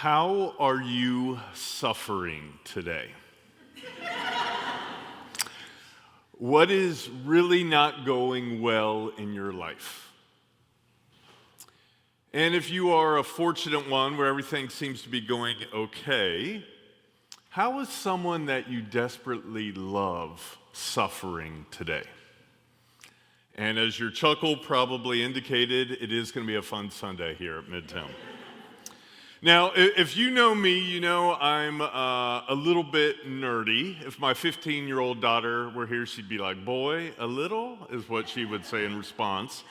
How are you suffering today? What is really not going well in your life? And if you are a fortunate one where everything seems to be going okay, how is someone that you desperately love suffering today? And as your chuckle probably indicated, it is going to be a fun Sunday here at Midtown. Now, if you know me, you know I'm a little bit nerdy. If my 15-year-old daughter were here, she'd be like, "Boy, a little," is what she would say in response.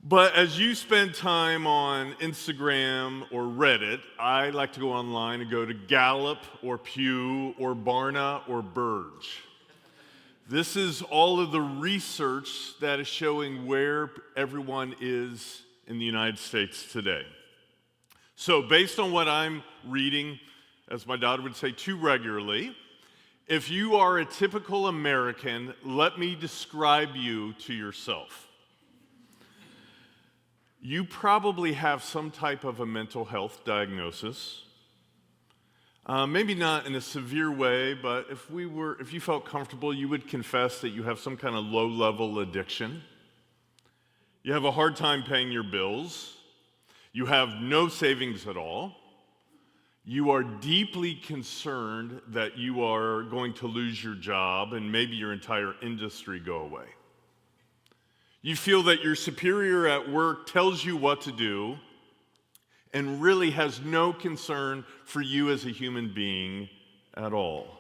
But as you spend time on Instagram or Reddit, I like to go online and go to Gallup or Pew or Barna or Burge. This is all of the research that is showing where everyone is in the United States today. So based on what I'm reading, as my daughter would say too regularly, if you are a typical American, let me describe you to yourself. You probably have some type of a mental health diagnosis. Maybe not in a severe way, but if you felt comfortable, you would confess that you have some kind of low-level addiction. You have a hard time paying your bills. You have no savings at all. You are deeply concerned that you are going to lose your job and maybe your entire industry go away. You feel that your superior at work tells you what to do and really has no concern for you as a human being at all.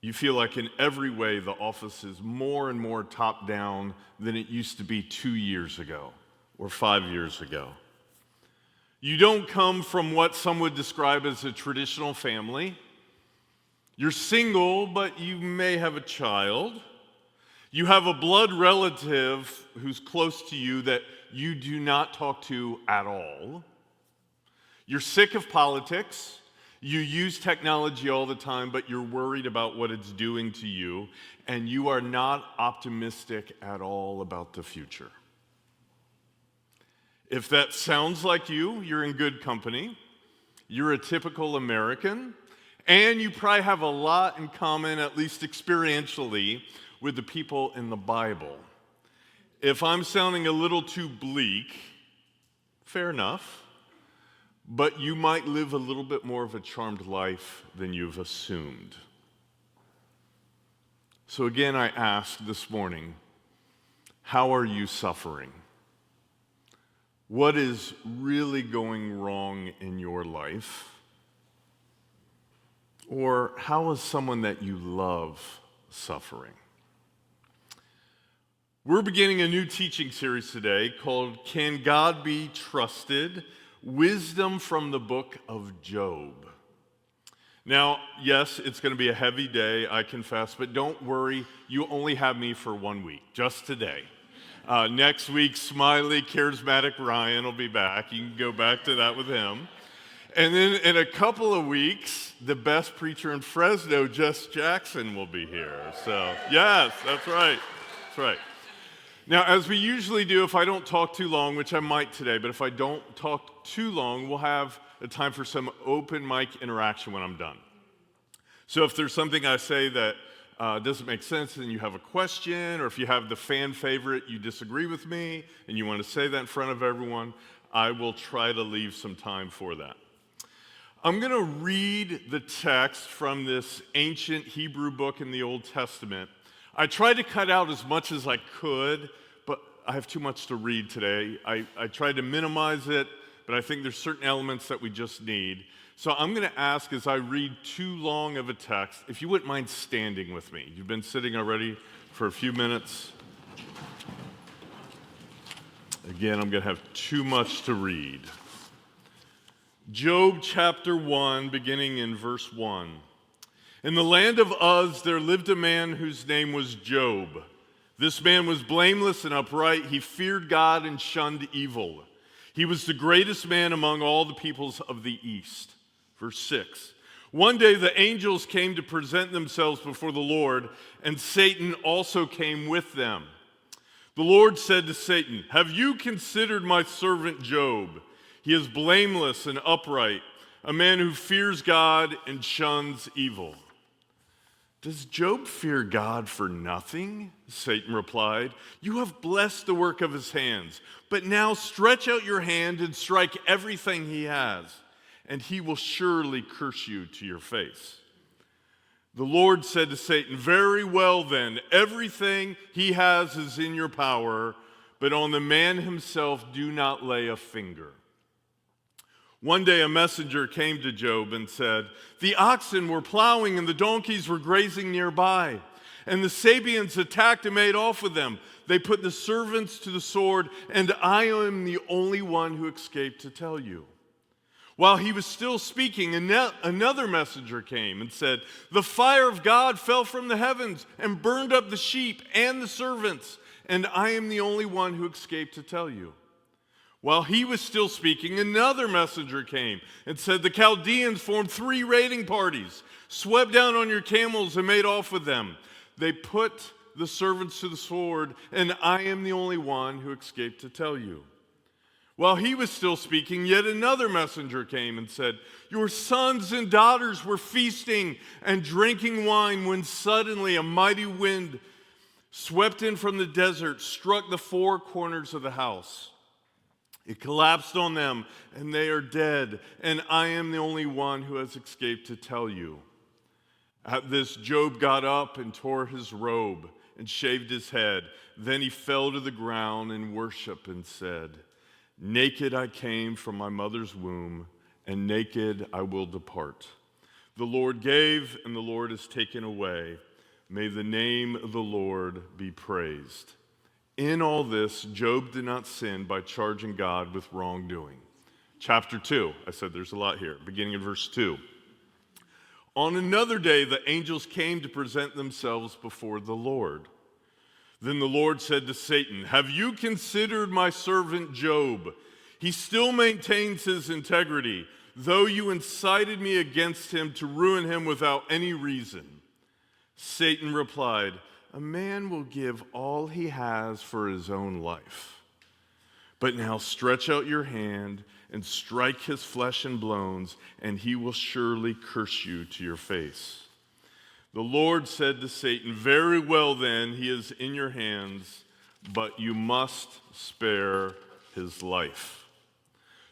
You feel like in every way the office is more and more top-down than it used to be 2 years ago or 5 years ago. You don't come from what some would describe as a traditional family. You're single, but you may have a child. You have a blood relative who's close to you that you do not talk to at all. You're sick of politics. You use technology all the time, but you're worried about what it's doing to you, and you are not optimistic at all about the future. If that sounds like you, you're in good company. You're a typical American, and you probably have a lot in common, at least experientially, with the people in the Bible. If I'm sounding a little too bleak, fair enough, but you might live a little bit more of a charmed life than you've assumed. So again, I ask this morning, how are you suffering? What is really going wrong in your life? Or how is someone that you love suffering? We're beginning a new teaching series today called Can God Be Trusted? Wisdom from the book of Job. Now, yes, it's going to be a heavy day, I confess, but don't worry, you only have me for 1 week, just today. Next week, smiley, charismatic Ryan will be back. You can go back to that with him. And then in a couple of weeks, the best preacher in Fresno, Jess Jackson, will be here. So, yes, that's right. That's right. Now, as we usually do, if I don't talk too long, which I might today, but if I don't talk too long, we'll have a time for some open mic interaction when I'm done. So if there's something I say that doesn't make sense and you have a question, or if you have the fan favorite, you disagree with me, and you want to say that in front of everyone, I will try to leave some time for that. I'm going to read the text from this ancient Hebrew book in the Old Testament. I tried to cut out as much as I could, but I have too much to read today. I tried to minimize it, but I think there's certain elements that we just need. So I'm going to ask, as I read too long of a text, if you wouldn't mind standing with me. You've been sitting already for a few minutes. Again, I'm going to have too much to read. Job chapter 1, beginning in verse 1. In the land of Uz, there lived a man whose name was Job. This man was blameless and upright. He feared God and shunned evil. He was the greatest man among all the peoples of the East. Verse 6. One day the angels came to present themselves before the Lord, and Satan also came with them. The Lord said to Satan, "Have you considered my servant Job? He is blameless and upright, a man who fears God and shuns evil. Does Job fear God for nothing? Satan replied. You have blessed the work of his hands, but now stretch out your hand and strike everything he has, and he will surely curse you to your face. The Lord said to Satan, very well then, everything he has is in your power, but on the man himself do not lay a finger. One day a messenger came to Job and said, the oxen were plowing and the donkeys were grazing nearby, and the Sabeans attacked and made off with them. They put the servants to the sword, and I am the only one who escaped to tell you. While he was still speaking, another messenger came and said, the fire of God fell from the heavens and burned up the sheep and the servants, and I am the only one who escaped to tell you. While he was still speaking, another messenger came and said, the Chaldeans formed 3 raiding parties, swept down on your camels and made off with them. They put the servants to the sword, and I am the only one who escaped to tell you. While he was still speaking, yet another messenger came and said, your sons and daughters were feasting and drinking wine when suddenly a mighty wind swept in from the desert, struck the 4 corners of the house. It collapsed on them, and they are dead, and I am the only one who has escaped to tell you. At this, Job got up and tore his robe and shaved his head. Then he fell to the ground in worship and said, naked I came from my mother's womb, and naked I will depart. The Lord gave, and the Lord has taken away. May the name of the Lord be praised. In all this, Job did not sin by charging God with wrongdoing. Chapter 2, I said there's a lot here, beginning in verse 2. On another day, the angels came to present themselves before the Lord. Then the Lord said to Satan, have you considered my servant Job? He still maintains his integrity, though you incited me against him to ruin him without any reason. Satan replied, a man will give all he has for his own life. But now stretch out your hand and strike his flesh and bones, and he will surely curse you to your face. The Lord said to Satan, very well then, he is in your hands, but you must spare his life.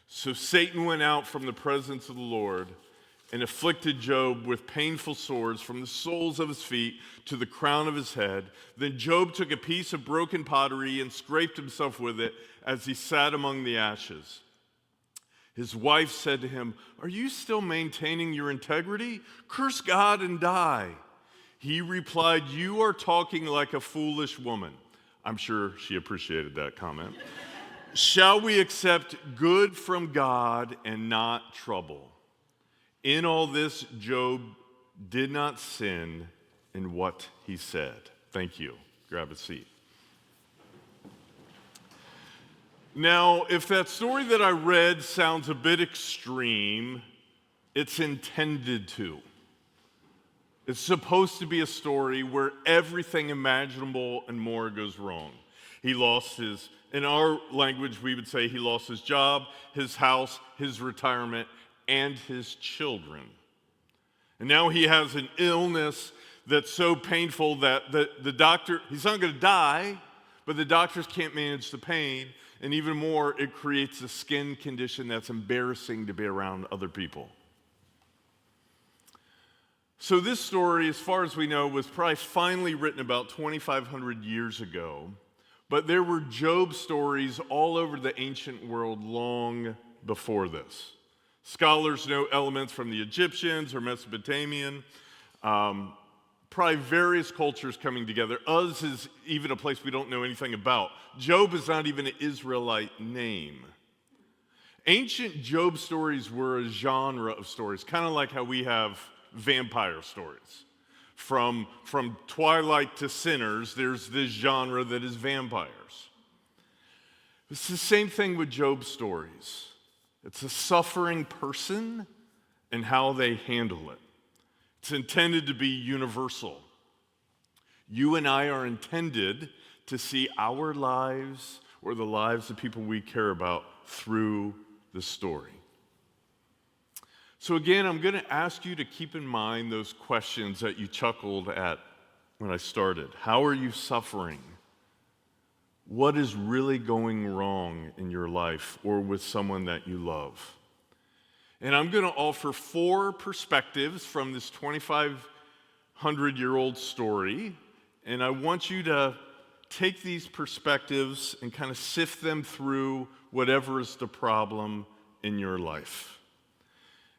So Satan went out from the presence of the Lord and afflicted Job with painful sores from the soles of his feet to the crown of his head. Then Job took a piece of broken pottery and scraped himself with it as he sat among the ashes. His wife said to him, are you still maintaining your integrity? Curse God and die. He replied, you are talking like a foolish woman. I'm sure she appreciated that comment. Shall we accept good from God and not trouble? In all this, Job did not sin in what he said. Thank you. Grab a seat. Now, if that story that I read sounds a bit extreme, it's intended to. It's supposed to be a story where everything imaginable and more goes wrong. He lost his, in our language, we would say he lost his job, his house, his retirement, and his children. And now he has an illness that's so painful that the doctor, he's not going to die, but the doctors can't manage the pain. And even more, it creates a skin condition that's embarrassing to be around other people. So this story, as far as we know, was probably finally written about 2,500 years ago. But there were Job stories all over the ancient world long before this. Scholars know elements from the Egyptians or Mesopotamian, probably various cultures coming together. Uz is even a place we don't know anything about. Job is not even an Israelite name. Ancient Job stories were a genre of stories, kind of like how we have vampire stories. From Twilight to Sinners, there's this genre that is vampires. It's the same thing with Job stories. It's a suffering person and how they handle it. It's intended to be universal. You and I are intended to see our lives or the lives of people we care about through the story. So again, I'm going to ask you to keep in mind those questions that you chuckled at when I started. How are you suffering? What is really going wrong in your life or with someone that you love? And I'm going to offer 4 perspectives from this 2,500-year-old story, and I want you to take these perspectives and kind of sift them through whatever is the problem in your life.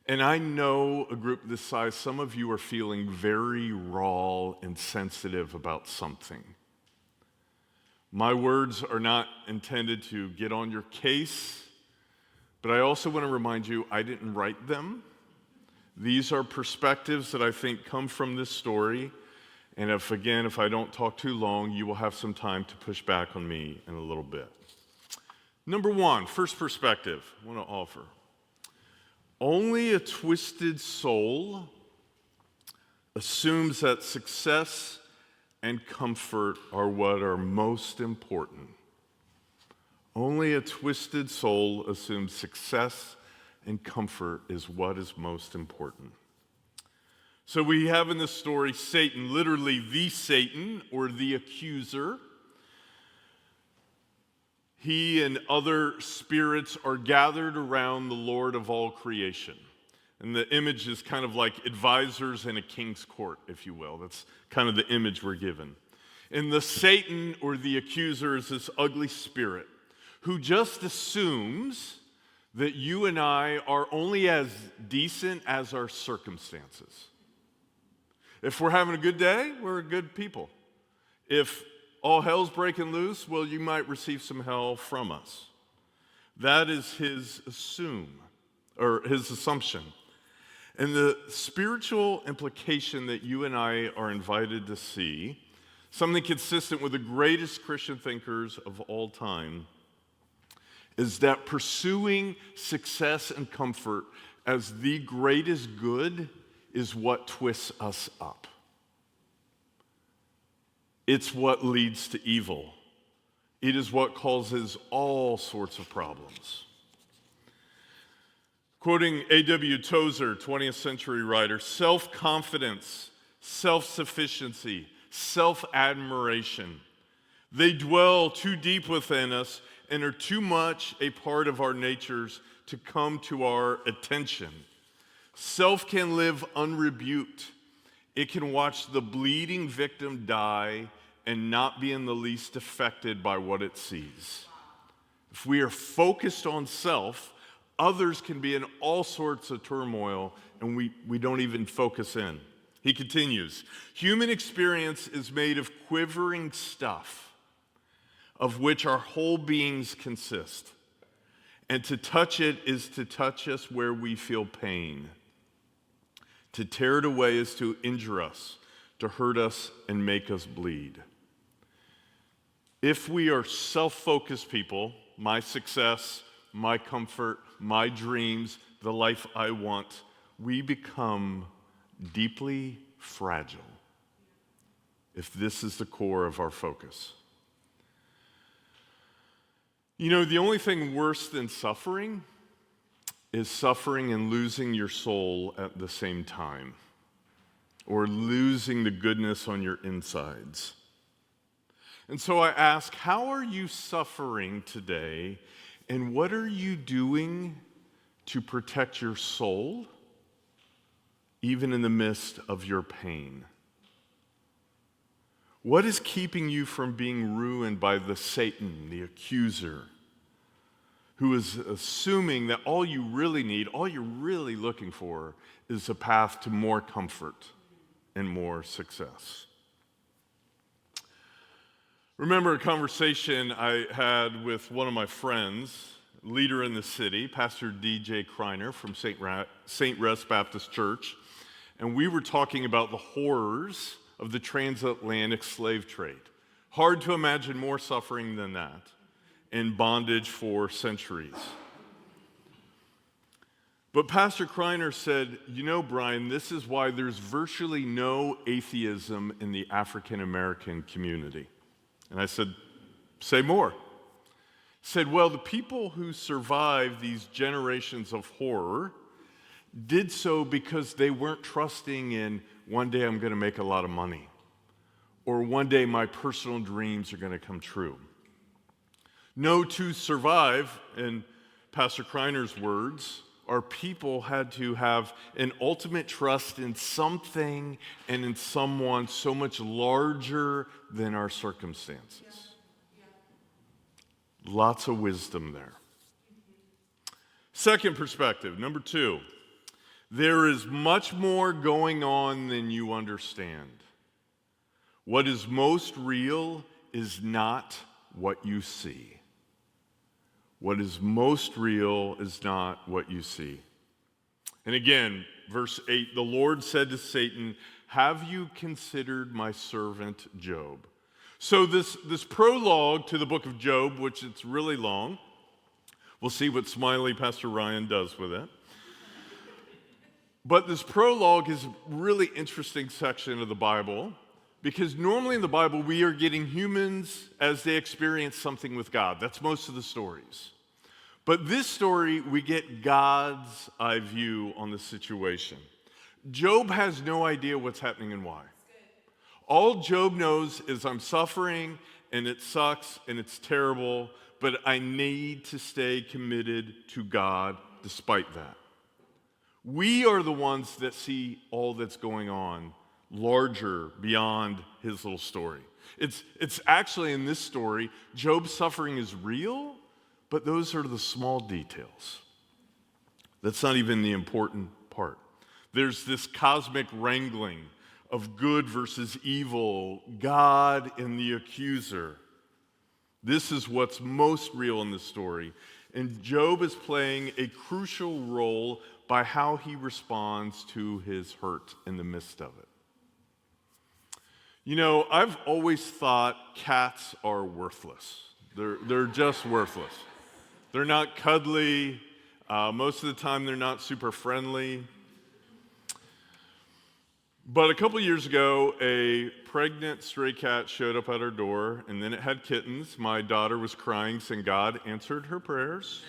And I know a group this size, some of you are feeling very raw and sensitive about something. My words are not intended to get on your case, but I also want to remind you, I didn't write them. These are perspectives that I think come from this story. And if I don't talk too long, you will have some time to push back on me in a little bit. Number 1, first perspective I want to offer. Only a twisted soul assumes that success and comfort are what are most important. Only a twisted soul assumes success and comfort is what is most important. So we have in this story Satan, literally the Satan or the accuser. He and other spirits are gathered around the Lord of all creation. And the image is kind of like advisors in a king's court, if you will. That's kind of the image we're given. And the Satan or the accuser is this ugly spirit who just assumes that you and I are only as decent as our circumstances. If we're having a good day, we're good people. If all hell's breaking loose, well, you might receive some hell from us. That is his assumption. And the spiritual implication that you and I are invited to see, something consistent with the greatest Christian thinkers of all time, is that pursuing success and comfort as the greatest good is what twists us up. It's what leads to evil. It is what causes all sorts of problems. Quoting A.W. Tozer, 20th century writer, self-confidence, self-sufficiency, self-admiration, they dwell too deep within us and are too much a part of our natures to come to our attention. Self can live unrebuked. It can watch the bleeding victim die and not be in the least affected by what it sees. If we are focused on self, others can be in all sorts of turmoil and we don't even focus in. He continues, human experience is made of quivering stuff, of which our whole beings consist. And to touch it is to touch us where we feel pain. To tear it away is to injure us, to hurt us and make us bleed. If we are self-focused people, my success, my comfort, my dreams, the life I want, we become deeply fragile if this is the core of our focus. You know, the only thing worse than suffering is suffering and losing your soul at the same time, or losing the goodness on your insides. And so I ask, how are you suffering today, and what are you doing to protect your soul, even in the midst of your pain? What is keeping you from being ruined by the Satan, the accuser, who is assuming that all you really need, all you're really looking for, is a path to more comfort and more success? Remember a conversation I had with one of my friends, leader in the city, Pastor D.J. Kreiner from St. Res Baptist Church, and we were talking about the horrors of the transatlantic slave trade. Hard to imagine more suffering than that, and bondage for centuries. But Pastor Kreiner said, you know, Brian, this is why there's virtually no atheism in the African American community. And I said, say more. said, well, the people who survived these generations of horror did so because they weren't trusting in one day I'm going to make a lot of money, or one day my personal dreams are going to come true. No, to survive, in Pastor Kreiner's words, our people had to have an ultimate trust in something and in someone so much larger than our circumstances. Lots of wisdom there. Second perspective, number 2. There is much more going on than you understand. What is most real is not what you see. What is most real is not what you see. And again, verse 8, the Lord said to Satan, have you considered my servant Job? So this prologue to the book of Job, which it's really long, we'll see what smiley Pastor Ryan does with it. But this prologue is a really interesting section of the Bible, because normally in the Bible, we are getting humans as they experience something with God. That's most of the stories. But this story, we get God's eye view on the situation. Job has no idea what's happening and why. All Job knows is I'm suffering, and it sucks, and it's terrible, but I need to stay committed to God despite that. We are the ones that see all that's going on larger beyond his little story. It's actually in this story, Job's suffering is real, but those are the small details. That's not even the important part. There's this cosmic wrangling of good versus evil, God and the accuser. This is what's most real in this story. And Job is playing a crucial role by how he responds to his hurt in the midst of it. You know, I've always thought cats are worthless. They're just worthless. They're not cuddly. Most of the time, they're not super friendly. But a couple years ago, a pregnant stray cat showed up at our door, and then it had kittens. My daughter was crying, saying God answered her prayers.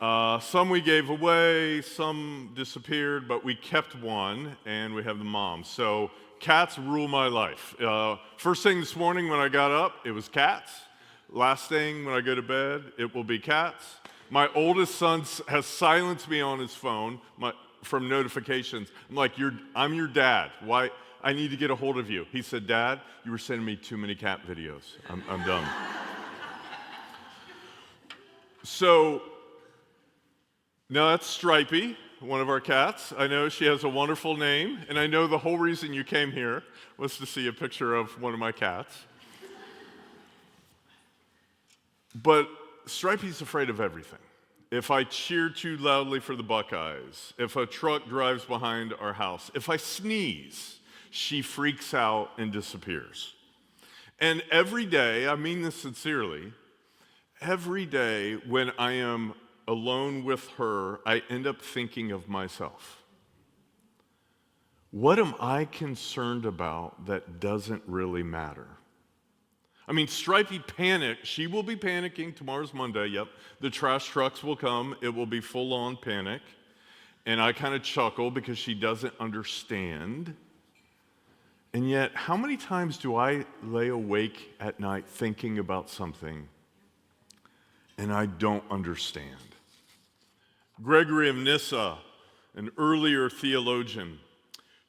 Some we gave away, some disappeared, but we kept one, and we have the mom. So cats rule my life. First thing this morning when I got up, it was cats. Last thing when I go to bed, it will be cats. My oldest son has silenced me on his phone from notifications. I'm like, I'm your dad. Why? I need to get a hold of you. He said, Dad, you were sending me too many cat videos. I'm done. So, now that's Stripey, one of our cats. I know she has a wonderful name, and I know the whole reason you came here was to see a picture of one of my cats. But Stripey's afraid of everything. If I cheer too loudly for the Buckeyes, if a truck drives behind our house, if I sneeze, she freaks out and disappears. And every day, I mean this sincerely, every day when I am alone with her, I end up thinking of myself. What am I concerned about that doesn't really matter? I mean, Stripey panicked. She will be panicking. Tomorrow's Monday, yep. The trash trucks will come. It will be full-on panic. And I kind of chuckle because she doesn't understand. And yet, how many times do I lay awake at night thinking about something and I don't understand? Gregory of Nyssa, an earlier theologian,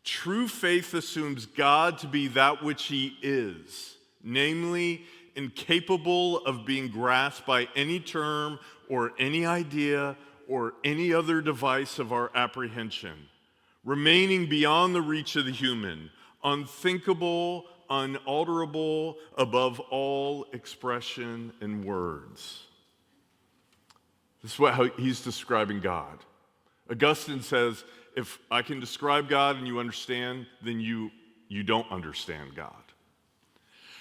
true faith assumes God to be that which he is, namely, incapable of being grasped by any term or any idea or any other device of our apprehension, remaining beyond the reach of the human, unthinkable, unalterable, above all expression and words. This is how he's describing God. Augustine says, if I can describe God and you understand, then you don't understand God.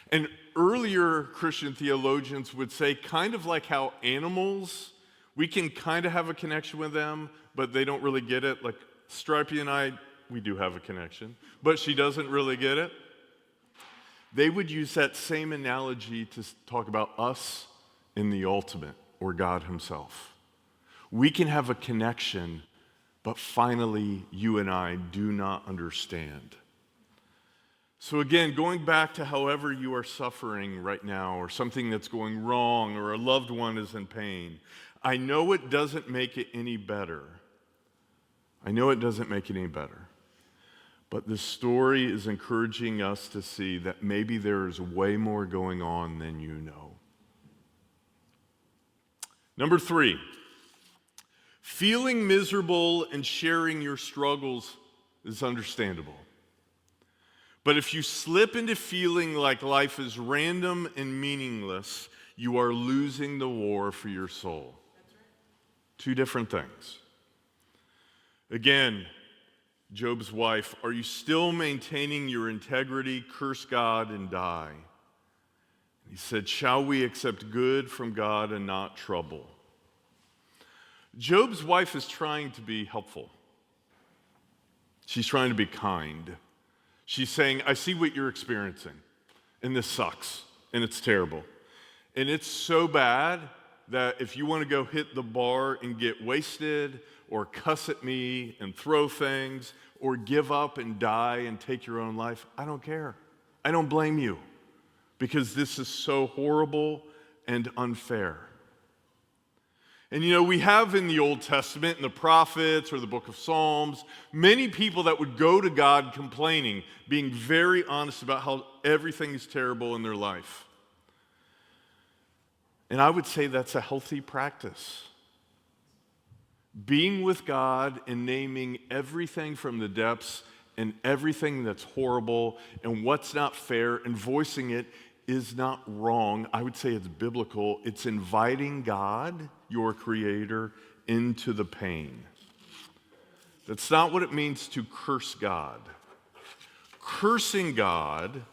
And earlier Christian theologians would say, kind of like how animals, we can kind of have a connection with them, but they don't really get it. Like Stripey and I, we do have a connection, but she doesn't really get it. They would use that same analogy to talk about us in the ultimate, or God himself. We can have a connection, but finally, you and I do not understand. So again, going back to however you are suffering right now, or something that's going wrong, or a loved one is in pain, I know it doesn't make it any better. But this story is encouraging us to see that maybe there is way more going on than you know. Number 3, feeling miserable and sharing your struggles is understandable. But if you slip into feeling like life is random and meaningless, you are losing the war for your soul. That's right. 2 different things. Again, Job's wife, are you still maintaining your integrity? Curse God and die. He said, shall we accept good from God and not trouble? Job's wife is trying to be helpful. She's trying to be kind. She's saying, I see what you're experiencing, and this sucks, and it's terrible. And it's so bad that if you want to go hit the bar and get wasted, or cuss at me and throw things, or give up and die and take your own life, I don't care. I don't blame you, because this is so horrible and unfair. And we have in the Old Testament, in the prophets or the book of Psalms, many people that would go to God complaining, being very honest about how everything is terrible in their life. And I would say that's a healthy practice. Being with God and naming everything from the depths and everything that's horrible and what's not fair and voicing it is not wrong. I would say it's biblical. It's inviting God, your creator, into the pain. That's not what it means to curse God. Cursing God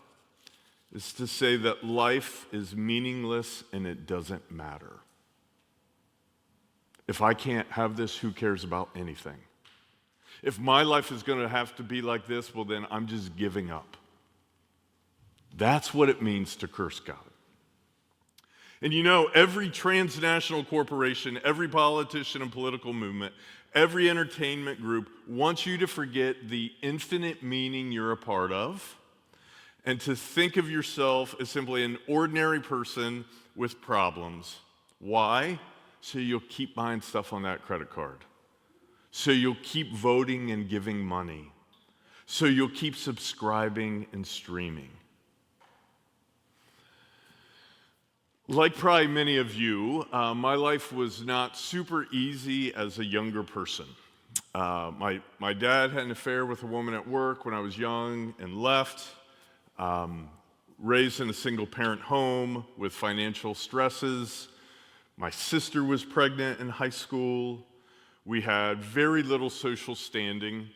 is to say that life is meaningless and it doesn't matter. If I can't have this, who cares about anything? If my life is going to have to be like this, well, then I'm just giving up. That's what it means to curse God. And every transnational corporation, every politician and political movement, every entertainment group wants you to forget the infinite meaning you're a part of and to think of yourself as simply an ordinary person with problems. Why? So you'll keep buying stuff on that credit card. So you'll keep voting and giving money. So you'll keep subscribing and streaming. Like probably many of you, my life was not super easy as a younger person. My dad had an affair with a woman at work when I was young and left. Raised in a single-parent home with financial stresses. My sister was pregnant in high school. We had very little social standing.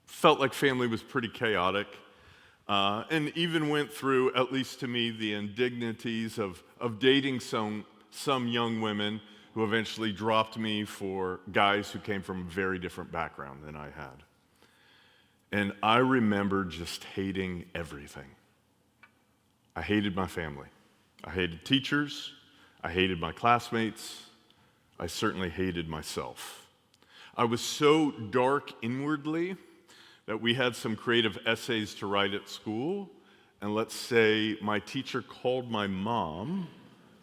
Felt like family was pretty chaotic. And even went through, at least to me, the indignities of dating some young women who eventually dropped me for guys who came from a very different background than I had. And I remember just hating everything. I hated my family. I hated teachers. I hated my classmates. I certainly hated myself. I was so dark inwardly that we had some creative essays to write at school, and let's say my teacher called my mom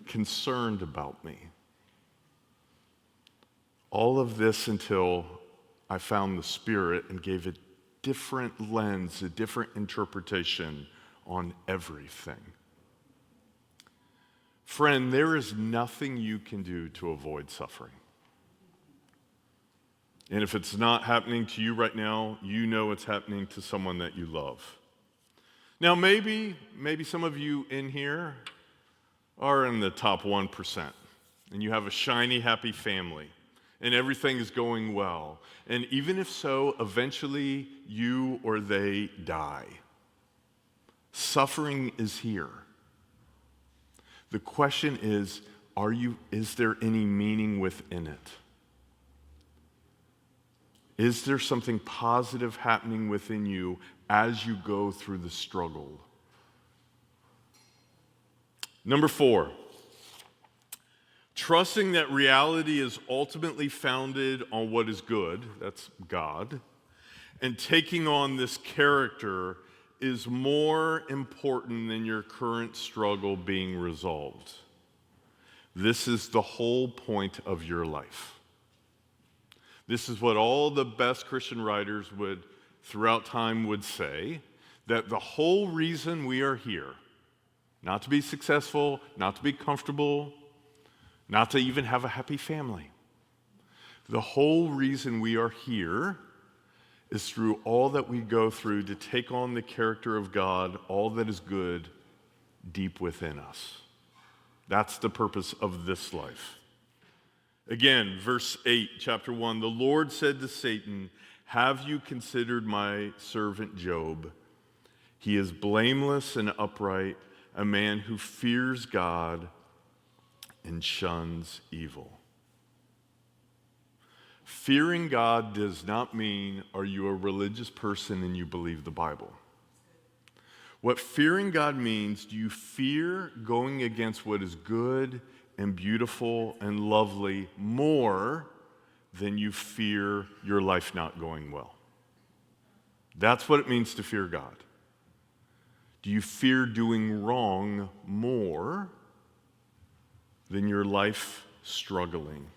concerned about me. All of this until I found the Spirit and gave a different lens, a different interpretation on everything. Friend, there is nothing you can do to avoid suffering. And if it's not happening to you right now, you know it's happening to someone that you love. Now, maybe some of you in here are in the top 1%, and you have a shiny, happy family, and everything is going well. And even if so, eventually you or they die. Suffering is here. The question is there any meaning within it? Is there something positive happening within you as you go through the struggle? Number 4, Trusting that reality is ultimately founded on what is good, that's God, and taking on this character is more important than your current struggle being resolved. This is the whole point of your life. This is what all the best Christian writers throughout time would say, that the whole reason we are here, not to be successful, not to be comfortable, not to even have a happy family. The whole reason we are here is through all that we go through to take on the character of God, all that is good deep within us. That's the purpose of this life. Again, verse 8, chapter 1, the Lord said to Satan, "Have you considered my servant Job? He is blameless and upright, a man who fears God and shuns evil." Fearing God does not mean, are you a religious person and you believe the Bible? What fearing God means, do you fear going against what is good and beautiful and lovely more than you fear your life not going well? That's what it means to fear God. Do you fear doing wrong more than your life struggling?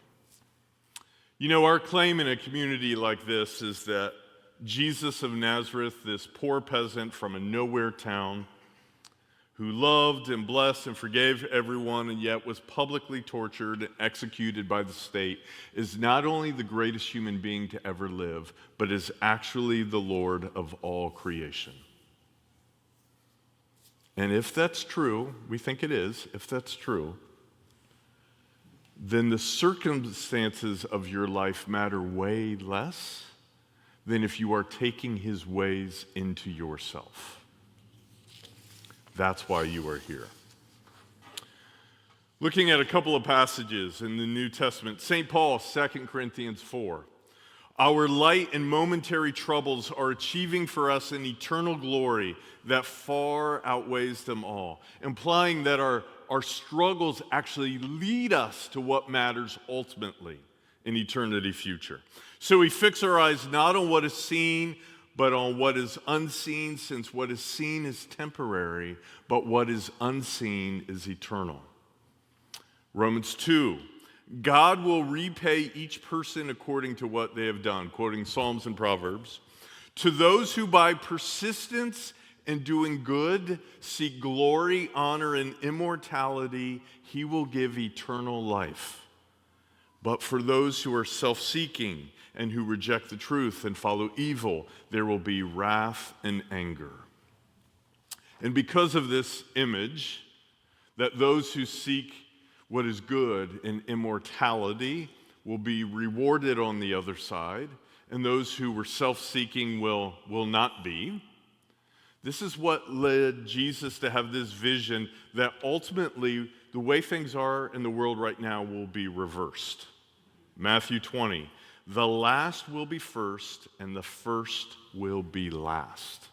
You know, our claim in a community like this is that Jesus of Nazareth, this poor peasant from a nowhere town who loved and blessed and forgave everyone and yet was publicly tortured and executed by the state, is not only the greatest human being to ever live, but is actually the Lord of all creation. And if that's true, we think it is, if that's true, then the circumstances of your life matter way less than if you are taking his ways into yourself. That's why you are here. Looking at a couple of passages in the New Testament, St. Paul, 2 Corinthians 4. Our light and momentary troubles are achieving for us an eternal glory that far outweighs them all, implying that our struggles actually lead us to what matters ultimately in eternity future. So we fix our eyes not on what is seen, but on what is unseen, since what is seen is temporary, but what is unseen is eternal. Romans 2, God will repay each person according to what they have done, quoting Psalms and Proverbs. To those who by persistence in doing good seek glory, honor, and immortality, he will give eternal life. But for those who are self-seeking and who reject the truth and follow evil, there will be wrath and anger. And because of this image, that those who seek what is good and immortality will be rewarded on the other side, and those who were self-seeking will not be. This is what led Jesus to have this vision that ultimately the way things are in the world right now will be reversed. Matthew 20, the last will be first and the first will be last.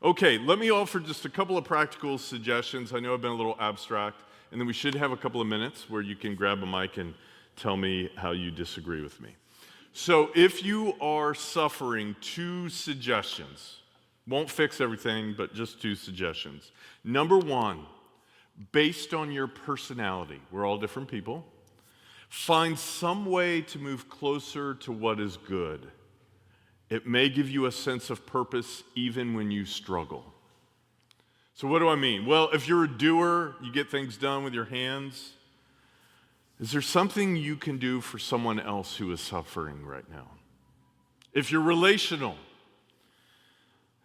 Okay, let me offer just a couple of practical suggestions. I know I've been a little abstract, and then we should have a couple of minutes where you can grab a mic and tell me how you disagree with me. So if you are suffering, 2 suggestions. Won't fix everything, but just 2 suggestions. Number 1, based on your personality, we're all different people, find some way to move closer to what is good. It may give you a sense of purpose even when you struggle. So what do I mean? Well, if you're a doer, you get things done with your hands. Is there something you can do for someone else who is suffering right now? If you're relational,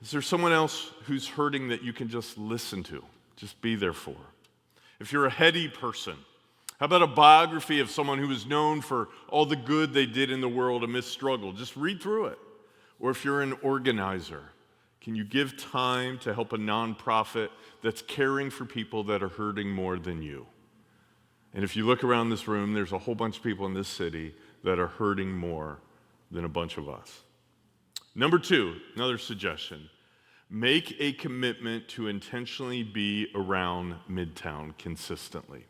is there someone else who's hurting that you can just listen to, just be there for? If you're a heady person, how about a biography of someone who is known for all the good they did in the world amidst struggle? Just read through it. Or if you're an organizer, can you give time to help a nonprofit that's caring for people that are hurting more than you? And if you look around this room, there's a whole bunch of people in this city that are hurting more than a bunch of us. Number 2, another suggestion. Make a commitment to intentionally be around Midtown consistently.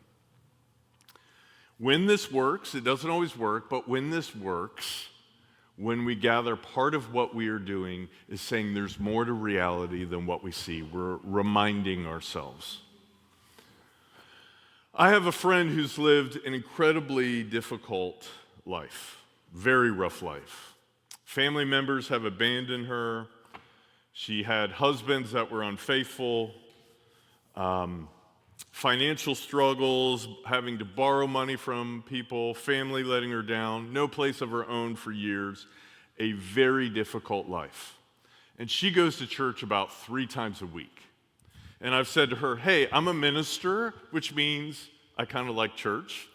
When this works, it doesn't always work, but when this works, when we gather, part of what we are doing is saying there's more to reality than what we see. We're reminding ourselves. I have a friend who's lived an incredibly difficult life, very rough life. Family members have abandoned her. She had husbands that were unfaithful, financial struggles, having to borrow money from people, family letting her down, no place of her own for years, a very difficult life. And she goes to church about 3 times a week. And I've said to her, hey, I'm a minister, which means I kind of like church,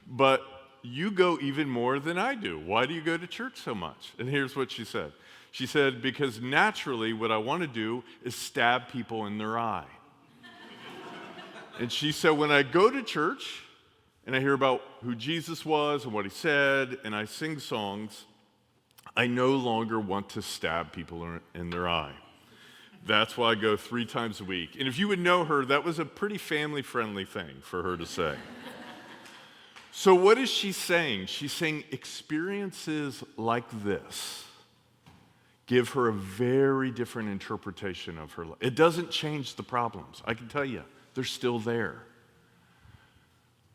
but you go even more than I do. Why do you go to church so much? And here's what she said. She said, because naturally what I want to do is stab people in their eye. And she said, when I go to church and I hear about who Jesus was and what he said, and I sing songs, I no longer want to stab people in their eye. That's why I go 3 times a week. And if you would know her, that was a pretty family-friendly thing for her to say. So what is she saying? She's saying experiences like this give her a very different interpretation of her life. It doesn't change the problems. I can tell you, they're still there.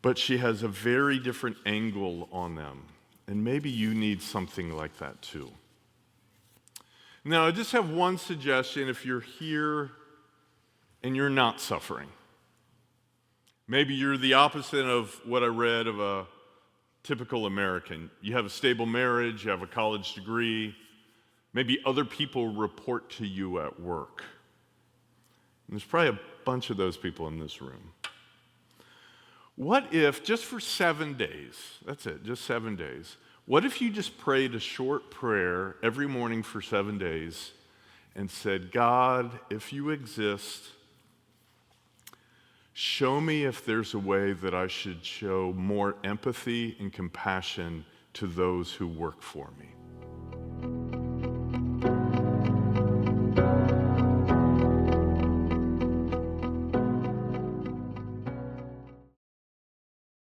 But she has a very different angle on them. And maybe you need something like that too. Now, I just have one suggestion if you're here and you're not suffering. Maybe you're the opposite of what I read of a typical American. You have a stable marriage, you have a college degree. Maybe other people report to you at work. And there's probably a bunch of those people in this room. What if, just for 7 days, that's it, just 7 days, what if you just prayed a short prayer every morning for 7 days and said, God, if you exist, show me if there's a way that I should show more empathy and compassion to those who work for me.